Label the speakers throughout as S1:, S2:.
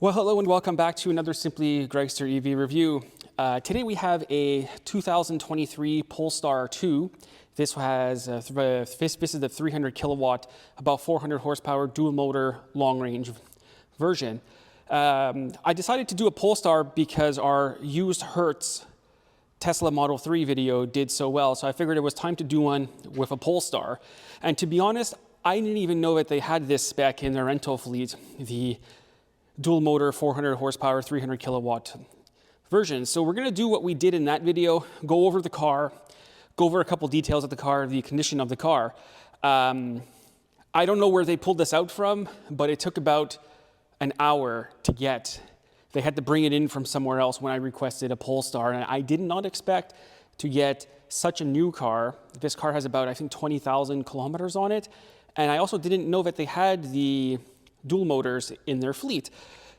S1: Well, hello and welcome back to another Simply Gregster EV review. Today we have a 2023 Polestar 2. This has this is the 300 kilowatt, about 400 horsepower dual motor long range version. I decided to do a Polestar because our used Hertz Tesla Model 3 video did so well, so I figured it was time to do one with a Polestar. And to be honest, I didn't even know that they had this spec in their rental fleet, the dual motor 400 horsepower 300 kilowatt version. So we're going to do what we did in that video, go over the car, go over a couple details of the car, the condition of the car. I don't know where they pulled this out from, but it took about an hour to get. They had to bring it in from somewhere else when I requested a Polestar, and I did not expect to get such a new car. This car has about, I think, 20,000 kilometers on it, and I also didn't know that they had the dual motors in their fleet.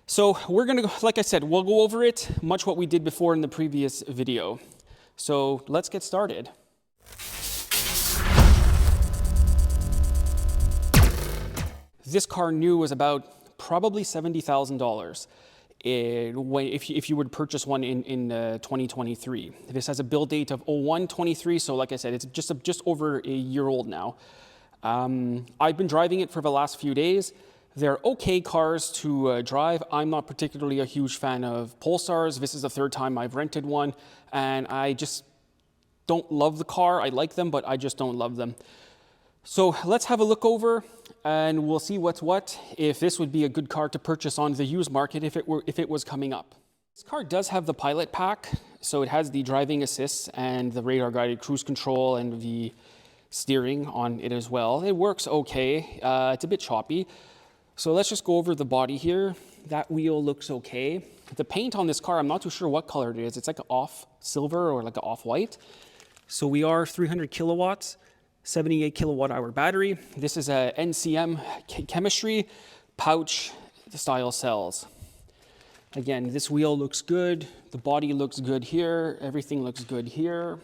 S1: So we're gonna, like I said, we'll go over it, much what we did before in the previous video. So let's get started. This car new was about probably $70,000 if you would purchase one in 2023. This has a build date of 01/23, so like I said, it's just over a year old now. I've been driving it for the last few days. They're okay cars to drive. I'm not particularly a huge fan of Polestars. This is the third time I've rented one, and I just don't love the car. I like them, but I just don't love them. So let's have a look over, and we'll see what's what, if this would be a good car to purchase on the used market if it was coming up. This car does have the Pilot Pack, so it has the driving assist and the radar-guided cruise control and the steering on it as well. It works okay. It's a bit choppy. So let's just go over the body here. That wheel looks okay. The paint on this car, I'm not too sure what color it is. It's like an off silver or like an off white. So we are 300 kilowatts, 78 kilowatt hour battery. This is a NCM chemistry pouch style cells. Again, this wheel looks good. The body looks good here. Everything looks good here.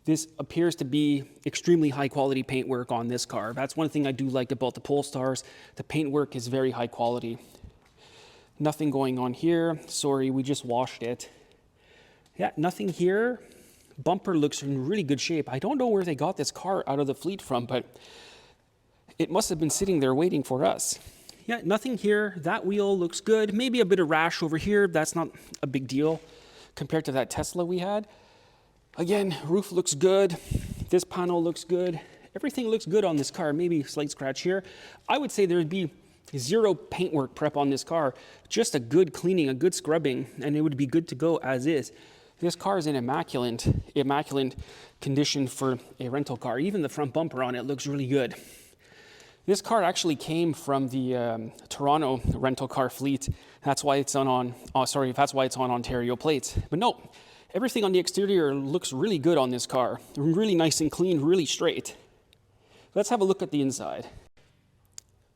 S1: This appears to be extremely high quality paintwork on this car. That's one thing I do like about the Polestars. The paintwork is very high quality. Nothing going on here. Sorry, we just washed it. Yeah, nothing here. Bumper looks in really good shape. I don't know where they got this car out of the fleet from, but it must have been sitting there waiting for us. Yeah, nothing here. That wheel looks good. Maybe a bit of rash over here. That's not a big deal compared to that Tesla we had. Again, roof looks good. This panel looks good. Everything looks good on this car. Maybe a slight scratch here. I would say there would be zero paintwork prep on this car. Just a good cleaning, a good scrubbing, and it would be good to go as is. This car is in immaculate condition for a rental car. Even the front bumper on it looks really good. This car actually came from the Toronto rental car fleet. That's why it's that's why it's on Ontario plates. But no. Everything on the exterior looks really good on this car. Really nice and clean, really straight. Let's have a look at the inside.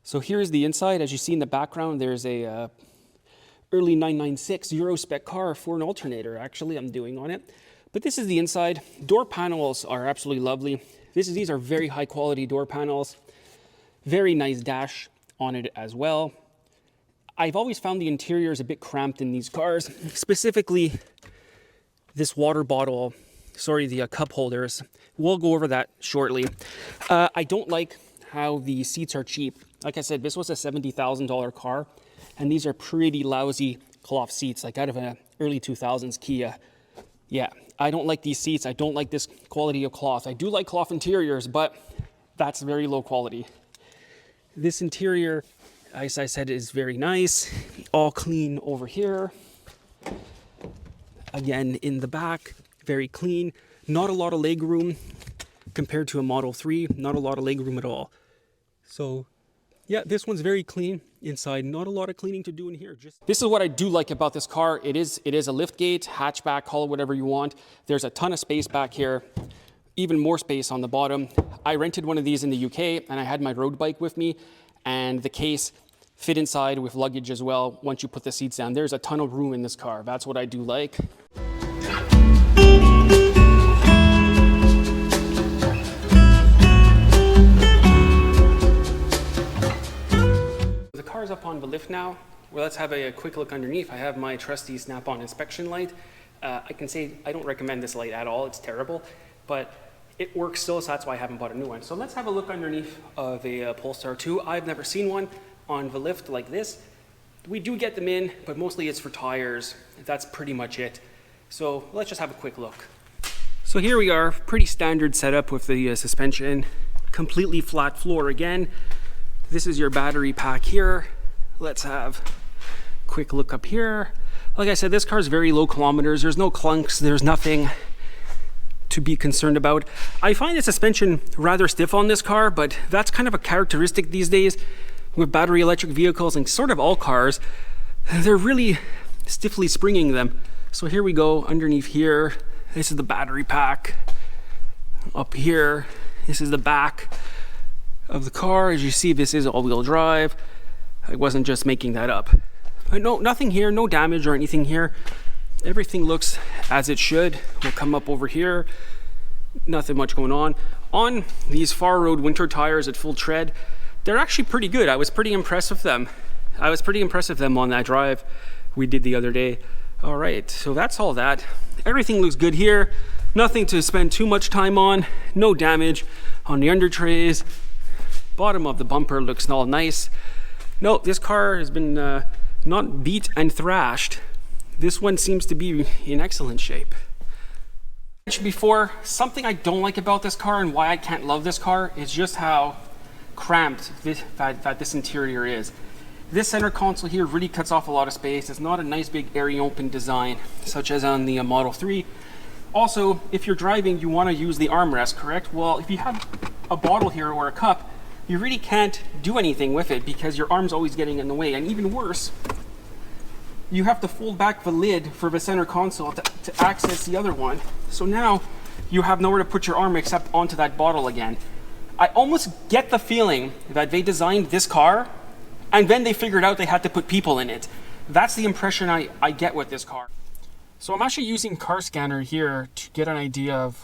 S1: So here's the inside. As you see in the background, there's a early 996 Euro spec car for an alternator, actually, I'm doing on it. But this is the inside. Door panels are absolutely lovely. These are very high quality door panels. Very nice dash on it as well. I've always found the interior is a bit cramped in these cars, specifically this water bottle, the cup holders. We'll go over that shortly. I don't like how the seats are cheap. Like I said, this was a $70,000 car, and these are pretty lousy cloth seats, like out of an early 2000s Kia. Yeah, I don't like these seats. I don't like this quality of cloth. I do like cloth interiors, but that's very low quality. This interior, as I said, is very nice. All clean over here. Again, in the back, very clean. Not a lot of leg room compared to a Model 3. Not a lot of leg room at all. So, yeah, this one's very clean inside. Not a lot of cleaning to do in here. This is what I do like about this car. It is a liftgate, hatchback, call it whatever you want. There's a ton of space back here. Even more space on the bottom. I rented one of these in the UK, and I had my road bike with me, and the case fit inside with luggage as well once you put the seats down. There's a ton of room in this car. That's what I do like. The car's up on the lift now. Well, let's have a quick look underneath. I have my trusty snap-on inspection light. I can say I don't recommend this light at all. It's terrible, but it works still, so that's why I haven't bought a new one. So let's have a look underneath of a Polestar 2. I've never seen one on the lift like this. We do get them in, but mostly it's for tires. That's pretty much it. So let's just have a quick look. So here we are, pretty standard setup with the suspension, completely flat floor again. This is your battery pack here. Let's have a quick look up here. Like I said, this car is very low kilometers. There's no clunks, there's nothing to be concerned about. I find the suspension rather stiff on this car, but that's kind of a characteristic these days with battery electric vehicles and sort of all cars. They're really stiffly springing them. So here we go underneath here. This is the battery pack. Up here, this is the back of the car. As you see, this is all-wheel drive. I wasn't just making that up. But no, nothing here, no damage or anything here. Everything looks as it should. We'll come up over here. Nothing much going on. On these far road winter tires at full tread, they're actually pretty good. I was pretty impressed with them. On that drive we did the other day. All right, so that's all that. Everything looks good here. Nothing to spend too much time on. No damage on the under trays. Bottom of the bumper looks all nice. No, this car has been not beat and thrashed. This one seems to be in excellent shape. Before, something I don't like about this car and why I can't love this car is just how cramped this interior is. This center console here really cuts off a lot of space. It's not a nice big airy open design such as on the Model 3. Also, if you're driving, you want to use the armrest, correct? Well, if you have a bottle here or a cup, you really can't do anything with it because your arm's always getting in the way. And even worse, you have to fold back the lid for the center console to access the other one. So now you have nowhere to put your arm except onto that bottle again. I almost get the feeling that they designed this car and then they figured out they had to put people in it. That's the impression I get with this car. So I'm actually using Car Scanner here to get an idea of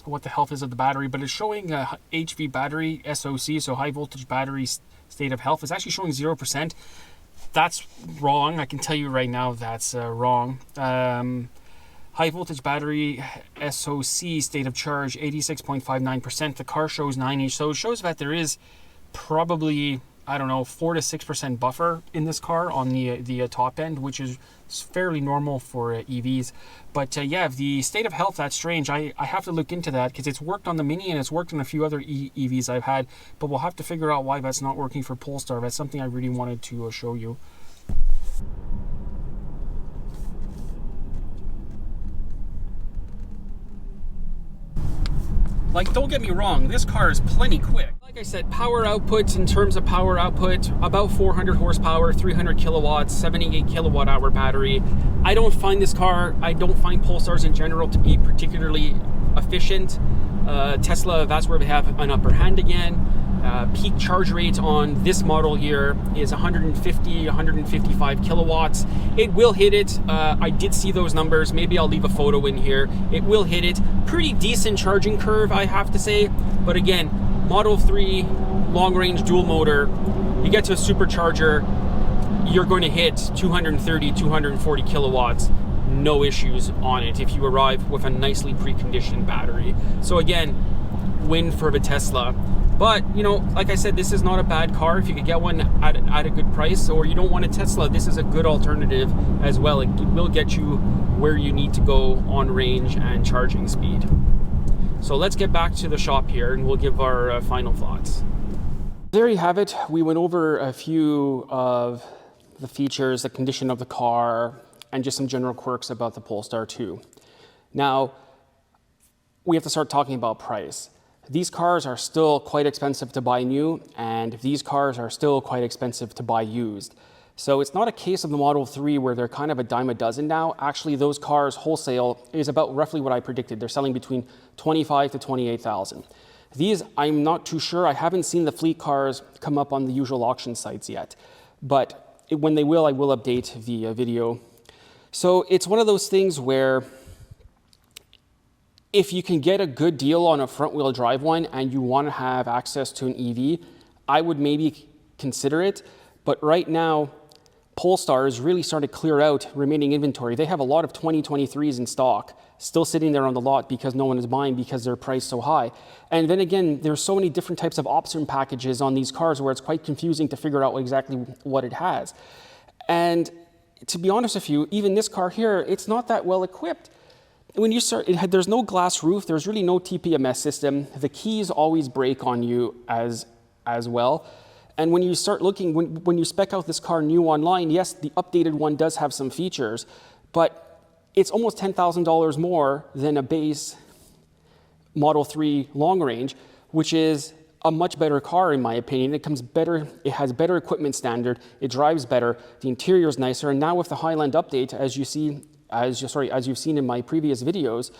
S1: what the health is of the battery, but it's showing HV battery SOC, so high voltage battery state of health. It's actually showing 0%. That's wrong. I can tell you right now that's wrong. High voltage battery SOC state of charge 86.59%. The car shows 90, so it shows that there is probably, I don't know, 4 to 6% buffer in this car on the top end, which is fairly normal for EVs. But yeah, the state of health, that's strange. I have to look into that because it's worked on the Mini and it's worked on a few other EVs I've had, but we'll have to figure out why that's not working for Polestar. That's something I really wanted to show you. Like, don't get me wrong, this car is plenty quick. Like I said, power output, in terms of power output, about 400 horsepower, 300 kilowatts, 78 kilowatt hour battery. I don't find Polestars in general to be particularly efficient. Tesla, that's where they have an upper hand again. Peak charge rate on this model here is 150, 155 kilowatts. It will hit it. I did see those numbers. Maybe I'll leave a photo in here. It will hit it. Pretty decent charging curve, I have to say. But again, Model 3 long range dual motor, you get to a supercharger, you're going to hit 230, 240 kilowatts. No issues on it if you arrive with a nicely preconditioned battery. So again, win for the Tesla. But, you know, like I said, this is not a bad car. If you could get one at a good price, or you don't want a Tesla, this is a good alternative as well. It will get you where you need to go on range and charging speed. So let's get back to the shop here and we'll give our final thoughts. There you have it. We went over a few of the features, the condition of the car, and just some general quirks about the Polestar 2. Now, we have to start talking about price. These cars are still quite expensive to buy new, and these cars are still quite expensive to buy used. So it's not a case of the Model 3 where they're kind of a dime a dozen now. Actually, those cars wholesale is about roughly what I predicted. They're selling between 25 to 28,000. These, I'm not too sure. I haven't seen the fleet cars come up on the usual auction sites yet, but when they will, I will update the video. So it's one of those things where if you can get a good deal on a front-wheel drive one and you want to have access to an EV, I would maybe consider it. But right now, Polestar is really starting to clear out remaining inventory. They have a lot of 2023s in stock, still sitting there on the lot because no one is buying because they're priced so high. And then again, there's so many different types of option packages on these cars where it's quite confusing to figure out exactly what it has. And to be honest with you, even this car here, it's not that well equipped. When you start, there's no glass roof, there's really no TPMS system. The keys always break on you as well. And when you start looking, when you spec out this car new online, yes, the updated one does have some features, but it's almost $10,000 more than a base Model 3 Long Range, which is a much better car in my opinion. It comes better, it has better equipment standard, it drives better, the interior is nicer, and now with the Highland update, as you've seen in my previous videos,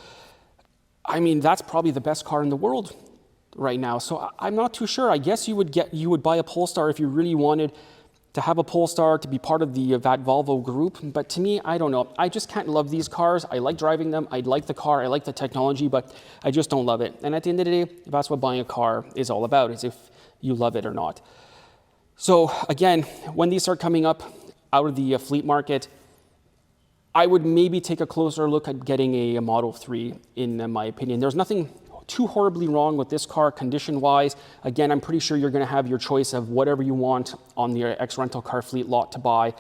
S1: I mean, that's probably the best car in the world right now. So I'm not too sure. I guess you would buy a Polestar if you really wanted to have a Polestar to be part of that Volvo group. But to me, I don't know. I just can't love these cars. I like driving them. I like the car. I like the technology, but I just don't love it. And at the end of the day, that's what buying a car is all about, is if you love it or not. So again, when these start coming up out of the fleet market, I would maybe take a closer look at getting a Model 3 in my opinion. There's nothing too horribly wrong with this car condition-wise. Again, I'm pretty sure you're going to have your choice of whatever you want on the ex-rental car fleet lot to buy.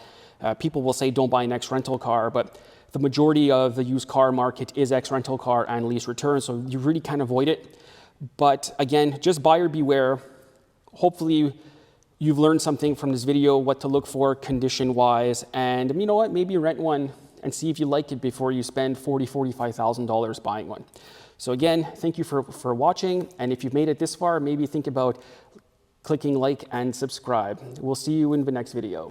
S1: People will say don't buy an ex-rental car, but the majority of the used car market is ex-rental car and lease return, so you really can't avoid it. But again, just buyer beware. Hopefully you've learned something from this video, what to look for condition-wise, and you know what, maybe rent one and see if you like it before you spend $40,000, $45,000 buying one. So again, thank you for watching, and if you've made it this far, maybe think about clicking like and subscribe. We'll see you in the next video.